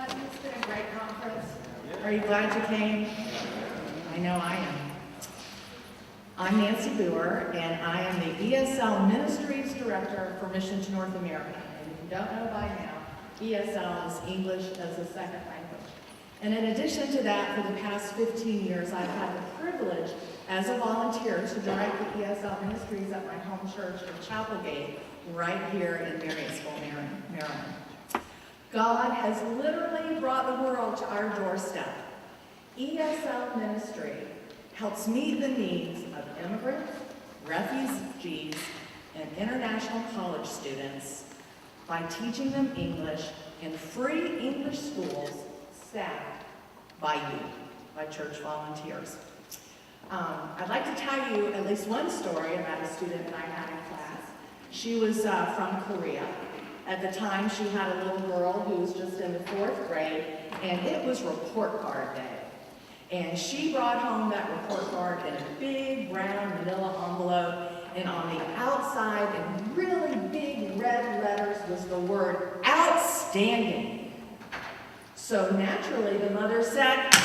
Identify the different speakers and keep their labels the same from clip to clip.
Speaker 1: It's been a great conference. Are you glad you came? I know I am. I'm Nancy Booher, and I am the ESL Ministries Director for Mission to North America. And if you don't know by now, ESL is English as a second language. And in addition to that, for the past 15 years, I've had the privilege as a volunteer to direct the ESL Ministries at my home church of Chapelgate, right here in Marysville, Maryland. God has literally brought the world to our doorstep. ESL Ministry helps meet the needs of immigrants, refugees, and international college students by teaching them English in free English schools staffed by you, by church volunteers. I'd like to tell you at least one story about a student that I had in class. She was from Korea. At the time, she had a little girl who was just in the 4th grade, and it was report card day. And she brought home that report card in a big brown manila envelope, and on the outside, in really big red letters, was the word outstanding. So naturally, the mother said,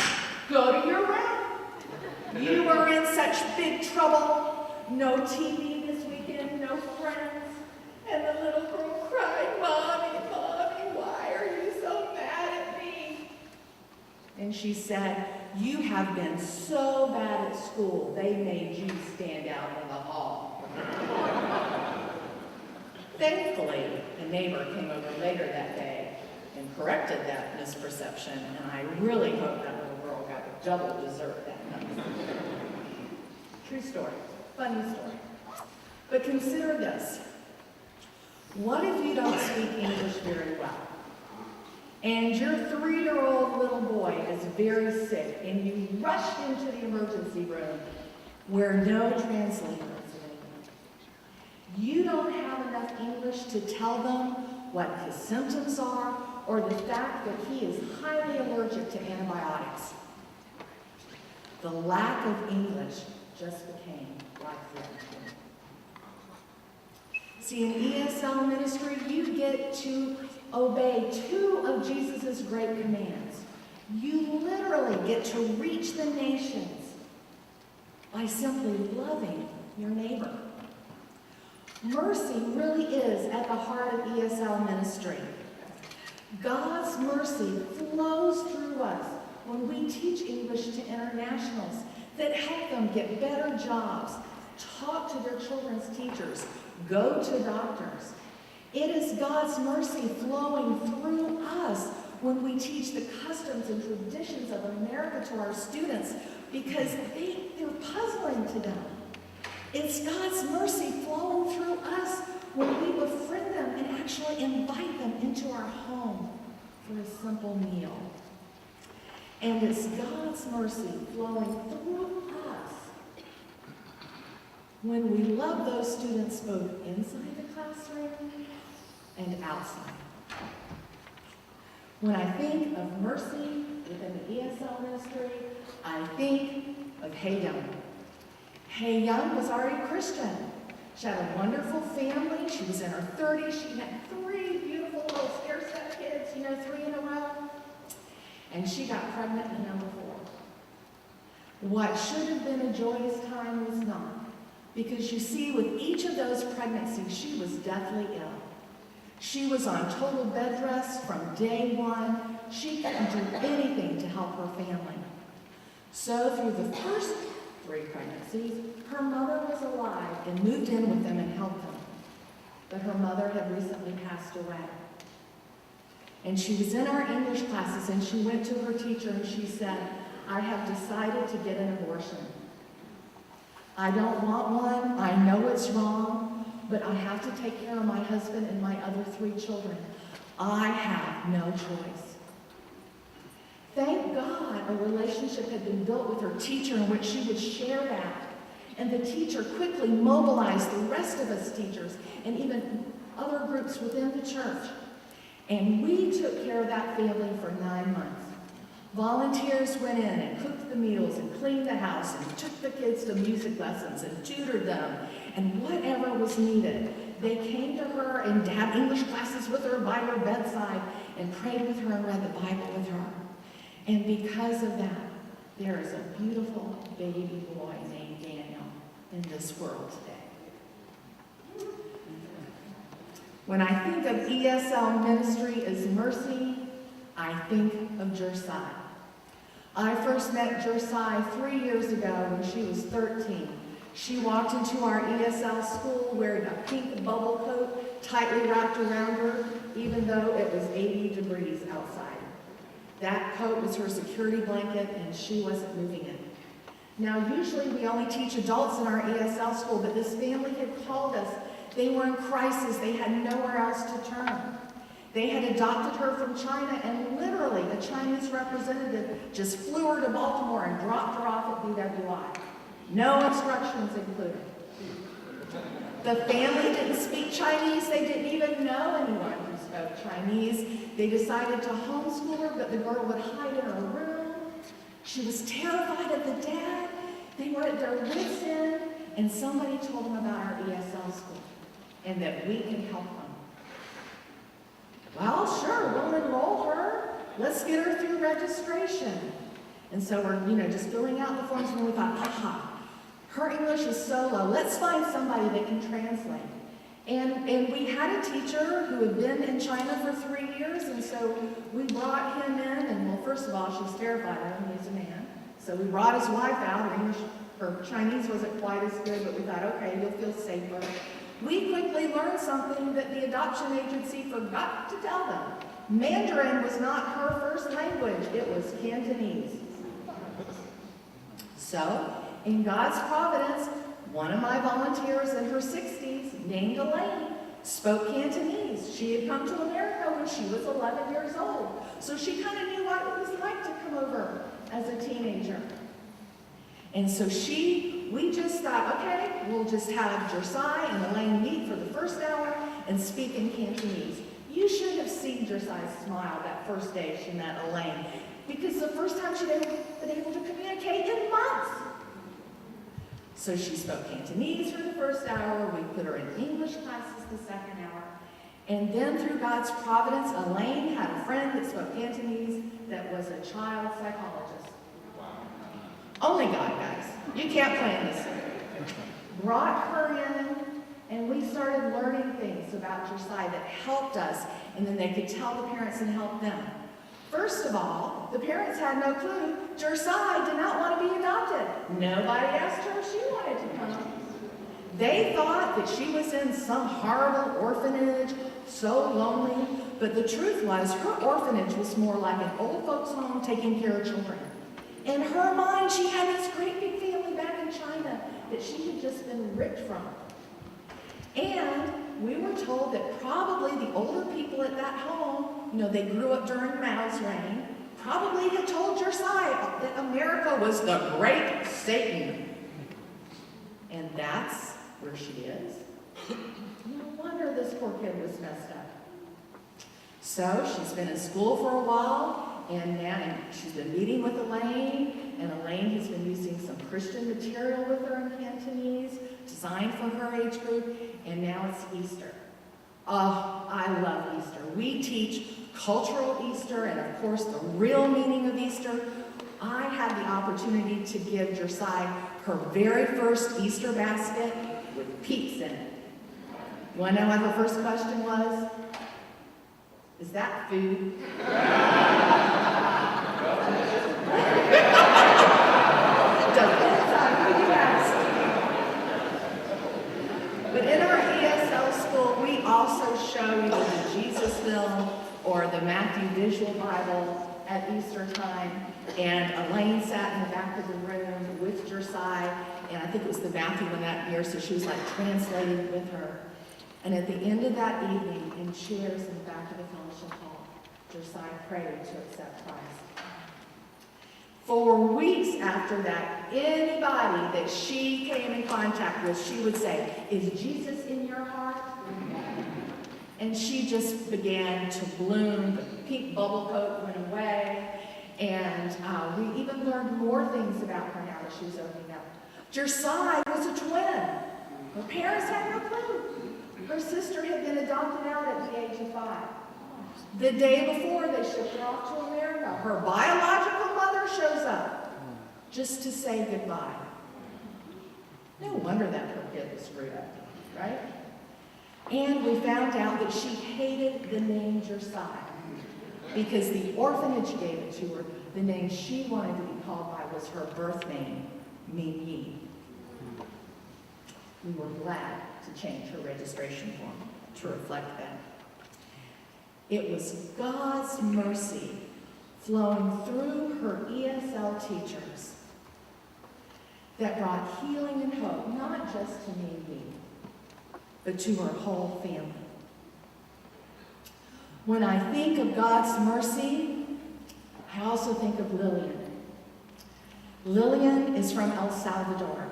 Speaker 1: "Go to your room. You are in such big trouble. No TV this weekend, no friends." And the little girl cried, "Mommy, Mommy, why are you so mad at me?" And she said, "You have been so bad at school, they made you stand out in the hall." Thankfully, a neighbor came over later that day and corrected that misperception, and I really hope that little girl got double dessert that night. True story, funny story. But consider this. What if you don't speak English very well? And your 3-year-old little boy is very sick, and you rushed into the emergency room where no translator is available. You don't have enough English to tell them what his symptoms are, or the fact that he is highly allergic to antibiotics. The lack of English just became life-threatening. See, in ESL ministry, you get to obey 2 of Jesus' great commands. You literally get to reach the nations by simply loving your neighbor. Mercy really is at the heart of ESL ministry. God's mercy flows through us when we teach English to internationals that help them get better jobs, talk to their children's teachers, go to doctors. It is God's mercy flowing through us when we teach the customs and traditions of America to our students because they're puzzling to them. It's God's mercy flowing through us when we befriend them and actually invite them into our home for a simple meal. And it's God's mercy flowing through us when we love those students both inside the classroom and outside. When I think of mercy within the ESL ministry, I think of Hey Young. Hey Young was already Christian. She had a wonderful family. She was in her 30s. She had 3 beautiful little stair-step kids, 3 in a row. And she got pregnant at number 4. What should have been a joyous time was not. Because you see, with each of those pregnancies, she was deathly ill. She was on total bed rest from day 1. She couldn't do anything to help her family. So through the first 3 pregnancies, her mother was alive and moved in with them and helped them. But her mother had recently passed away. And she was in our English classes, and she went to her teacher and she said, "I have decided to get an abortion. I don't want one. I know it's wrong, but I have to take care of my husband and my other 3 children. I have no choice." Thank God a relationship had been built with her teacher in which she would share that. And the teacher quickly mobilized the rest of us teachers and even other groups within the church. And we took care of that family for 9 months. Volunteers went in and cooked the meals and cleaned the house and took the kids to music lessons and tutored them and whatever was needed. They came to her and had English classes with her by her bedside, and prayed with her and read the Bible with her. And because of that, there is a beautiful baby boy named Daniel in this world today. When I think of ESL ministry as mercy, I think of Josiah. I first met Josiah 3 years ago when she was 13. She walked into our ESL school wearing a pink bubble coat tightly wrapped around her, even though it was 80 degrees outside. That coat was her security blanket, and she wasn't moving it. Now, usually we only teach adults in our ESL school, but this family had called us. They were in crisis. They had nowhere else to turn. They had adopted her from China, and literally a Chinese representative just flew her to Baltimore and dropped her off at BWI. No instructions included. The family didn't speak Chinese. They didn't even know anyone who spoke Chinese. They decided to homeschool her, but the girl would hide in her room. She was terrified of the dad. They were at their wits' end, and somebody told them about our ESL school and that we can help them. Well, sure, we'll enroll her. Let's get her through registration. And so we're, just filling out the forms, and we thought, her English is so low. Let's find somebody that can translate. And we had a teacher who had been in China for 3 years, and so we brought him in, and well, first of all, she was terrified of him. He's a man. So we brought his wife out. Her Chinese wasn't quite as good, but we thought, okay, you'll feel safer. We quickly learned something that the adoption agency forgot to tell them. Mandarin was not her first language. It was Cantonese. So, in God's providence, one of my volunteers in her 60s, named Elaine, spoke Cantonese. She had come to America when she was 11 years old. So she kind of knew what it was like to come over as a teenager. And so we just thought, okay, we'll just have Josiah and Elaine meet for the first hour and speak in Cantonese. You should have seen Josiah's smile that first day she met Elaine, because the first time she'd been able to communicate in months. So she spoke Cantonese for the first hour. We put her in English classes the second hour. And then through God's providence, Elaine had a friend that spoke Cantonese that was a child psychologist. Only God, guys. You can't plan this. Brought her in, and we started learning things about Josiah that helped us, and then they could tell the parents and help them. First of all, the parents had no clue. Josiah did not want to be adopted. Nobody asked her if she wanted to come. They thought that she was in some horrible orphanage, so lonely, but the truth was her orphanage was more like an old folks' home taking care of children. In her mind, she had this great big family back in China that she had just been ripped from. And we were told that probably the older people at that home, they grew up during Mao's reign, probably had told Josiah that America was the great Satan. And that's where she is. No wonder this poor kid was messed up. So she's been in school for a while, and she's been meeting with Elaine, and Elaine has been using some Christian material with her in Cantonese, designed for her age group, and now it's Easter. Oh, I love Easter. We teach cultural Easter and, of course, the real meaning of Easter. I had the opportunity to give Josiah her very first Easter basket with peeps in it. You want to know what her first question was? Is that food? But in our ESL school, we also show you the Jesus film or the Matthew Visual Bible at Easter time. And Elaine sat in the back of the room with Josiah, and I think it was the Matthew one that year, so she was like translating with her. And at the end of that evening, in chairs in the back of the fellowship hall, Josiah prayed to accept Christ. For weeks after that, anybody that she came in contact with, she would say, "Is Jesus in your heart?" And she just began to bloom. The pink bubble coat went away. And we even learned more things about her now that she was opening up. Josiah was a twin. Her parents had no clue. Her sister had been adopted out at the age of 5. The day before they shipped her off to America, her biological mother shows up just to say goodbye. No wonder that poor kid was screwed up, right? And we found out that she hated the name Josiah because the orphanage gave it to her. The name she wanted to be called by was her birth name, Mimi. We were glad to change her registration form to reflect that. It was God's mercy flowing through her ESL teachers that brought healing and hope, not just to Mimi, but to her whole family. When I think of God's mercy, I also think of Lillian. Lillian is from El Salvador.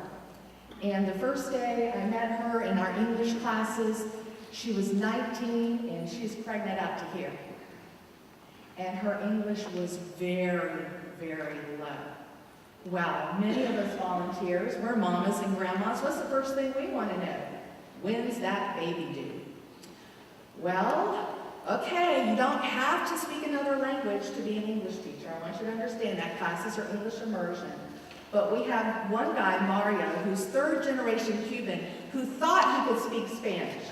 Speaker 1: And the first day I met her in our English classes, she was 19 and she's pregnant up to here. And her English was very, very low. Well, many of us volunteers, we're mamas and grandmas. What's the first thing we want to know? When's that baby due? Well, okay, you don't have to speak another language to be an English teacher. I want you to understand that classes are English immersion. But we have one guy, Mario, who's third-generation Cuban, who thought he could speak Spanish.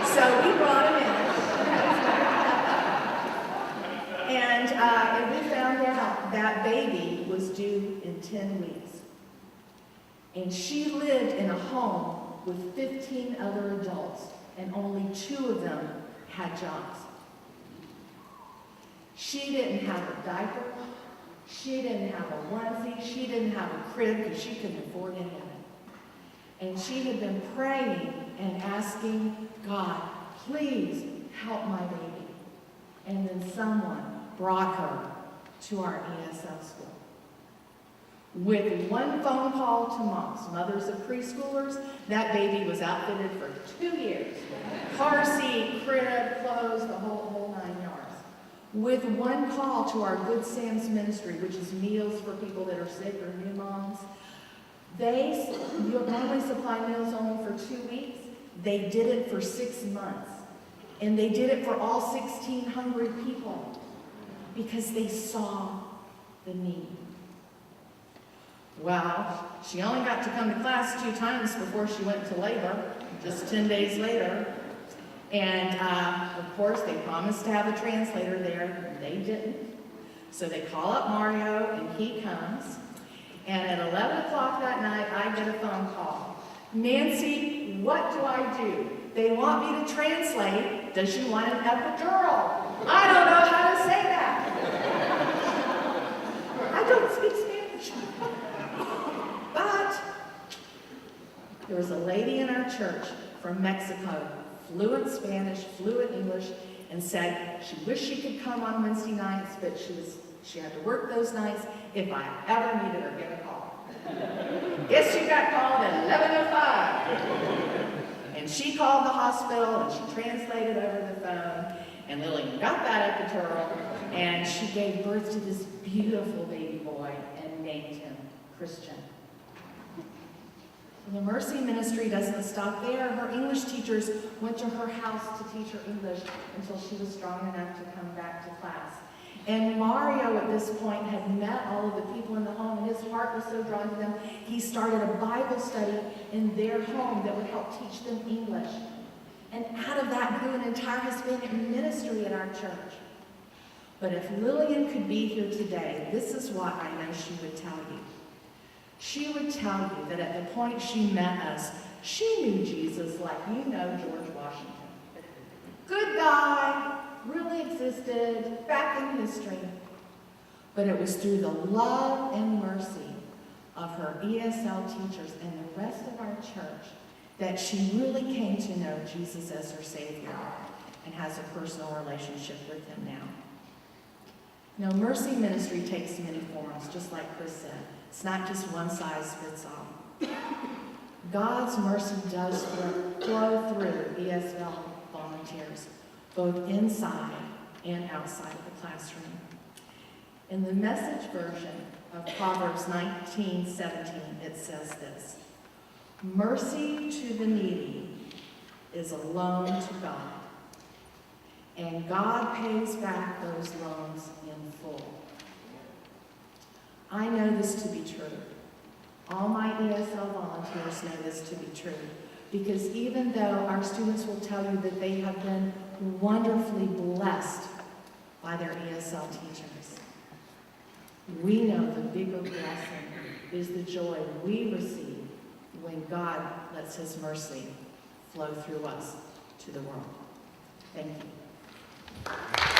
Speaker 1: So we brought him in. And we found out that baby was due in 10 weeks. And she lived in a home with 15 other adults, and only 2 of them had jobs. She didn't have a diaper. She didn't have a onesie. She didn't have a crib because she couldn't afford any of it. And she had been praying and asking God, please help my baby. And then someone brought her to our ESL school. With one phone call to moms, mothers of preschoolers, that baby was outfitted for 2 years. Car seat, crib, clothes, the whole 9 yards. With one call to our Good Sam's ministry, which is meals for people that are sick or new moms, they normally supply meals only for 2 weeks. They did it for 6 months. And they did it for all 1,600 people because they saw the need. Well, she only got to come to class 2 times before she went into labor, just 10 days later. And of course, they promised to have a translator there, and they didn't. So they call up Mario, and he comes. And at 11 o'clock that night, I get a phone call. Nancy, what do I do? They want me to translate. Does she want an epidural? I don't know how to say that. I don't speak Spanish. But there was a lady in our church from Mexico, fluent Spanish, fluent English, and said she wished she could come on Wednesday nights, but she had to work those nights if I ever needed her, get a call. Guess she got called at 11:05. And she called the hospital, and she translated over the phone, and Lillian got that epidural, and she gave birth to this beautiful baby boy and named him Christian. And the Mercy Ministry doesn't stop there. Her English teachers went to her house to teach her English until she was strong enough to come back to class. And Mario, at this point, had met all of the people in the home, and his heart was so drawn to them, he started a Bible study in their home that would help teach them English. And out of that grew an entire Hispanic ministry at our church. But if Lillian could be here today, this is what I know she would tell you. She would tell you that at the point she met us, she knew Jesus like you know George Washington. Good guy, really existed back in history. But it was through the love and mercy of her ESL teachers and the rest of our church that she really came to know Jesus as her Savior and has a personal relationship with him now. Now, Mercy Ministry takes many forms, just like Chris said. It's not just one size fits all. God's mercy does flow through ESL volunteers, both inside and outside of the classroom. In the Message version of Proverbs 19:17, it says this: mercy to the needy is a loan to God. and God pays back those loans in full. I know this to be true. All my ESL volunteers know this to be true, because even though our students will tell you that they have been wonderfully blessed by their ESL teachers, we know the bigger blessing is the joy we receive when God lets His mercy flow through us to the world. Thank you.